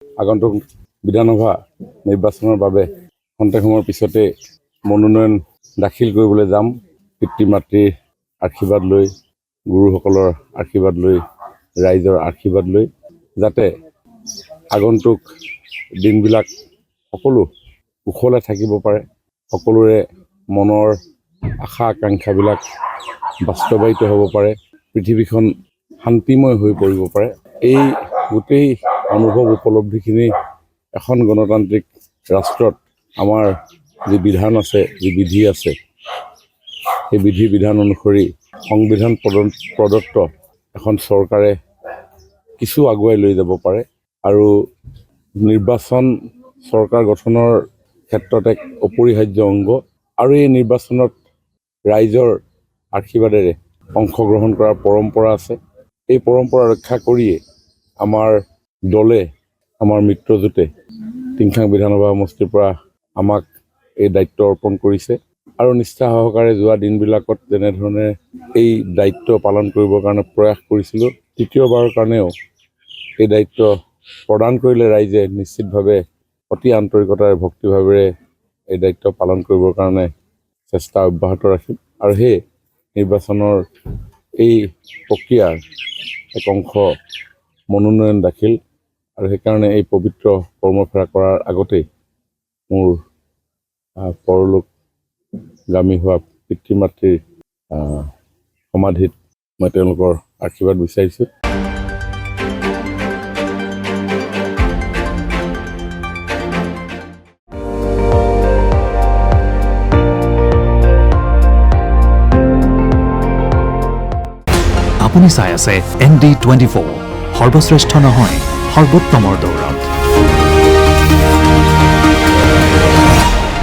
আগন্তুক বিধানসভা নিৰ্বাচনৰ বাবে খন্তেক সময়ৰ পিছতে মনোনয়ন দাখিল কৰিবলৈ যাম। পিতৃ মাতৃৰ আশীৰ্বাদ লৈ, গুৰুসকলৰ আশীৰ্বাদ লৈ, ৰাইজৰ আশীৰ্বাদ লৈ, যাতে আগন্তুক দিনবিলাক সকলো কুশলে থাকিব পাৰে, সকলোৰে মনৰ আশা আকাংক্ষাবিলাক বাস্তৱায়িত হ'ব পাৰে, পৃথিৱীখন শান্তিময় হৈ পৰিব পাৰে। এই গোটেই অনুভৱ উপলব্ধিখিনি এখন গণতান্ত্ৰিক ৰাষ্ট্ৰত আমাৰ যি বিধান আছে, যি বিধি আছে, সেই বিধি বিধান অনুসৰি সংবিধান প্ৰদত্ত এখন চৰকাৰে কিছু আগুৱাই লৈ যাব পাৰে। আৰু নিৰ্বাচন চৰকাৰ গঠনৰ ক্ষেত্ৰত এক অপৰিহাৰ্য অংগ। আৰু এই নিৰ্বাচনত ৰাইজৰ আশীৰ্বাদেৰে অংশগ্ৰহণ কৰাৰ পৰম্পৰা আছে। এই পৰম্পৰা ৰক্ষা কৰিয়ে আমাৰ দলে, আমাৰ মিত্ৰজোঁটে টিংখাং বিধানসভা সমষ্টিৰ পৰা আমাক এই দায়িত্ব অৰ্পণ কৰিছে। আৰু নিষ্ঠা সহকাৰে যোৱা দিনবিলাকত যেনেধৰণে এই দায়িত্ব পালন কৰিবৰ কাৰণে প্ৰয়াস কৰিছিলোঁ, তৃতীয়বাৰৰ কাৰণেও এই দায়িত্ব প্ৰদান কৰিলে ৰাইজে নিশ্চিতভাৱে অতি আন্তৰিকতাৰে, ভক্তিভাৱেৰে এই দায়িত্ব পালন কৰিবৰ কাৰণে চেষ্টা অব্যাহত ৰাখিম। আৰু সেই নিৰ্বাচনৰ এই প্ৰক্ৰিয়াৰ এক অংশ মনোনয়ন দাখিল। আৰু সেইকাৰণে এই পবিত্ৰ কৰ্মফেৰা কৰাৰ আগতেই মোৰ পৰলোকগামী হোৱা পিতৃ মাতৃৰ সমাধিত মই তেওঁলোকৰ আশীৰ্বাদ বিচাৰিছোঁ। আপুনি চাই আছে ND24, সৰ্বশ্ৰেষ্ঠ নহয়, সৰ্বোত্তমৰ দৌৰত।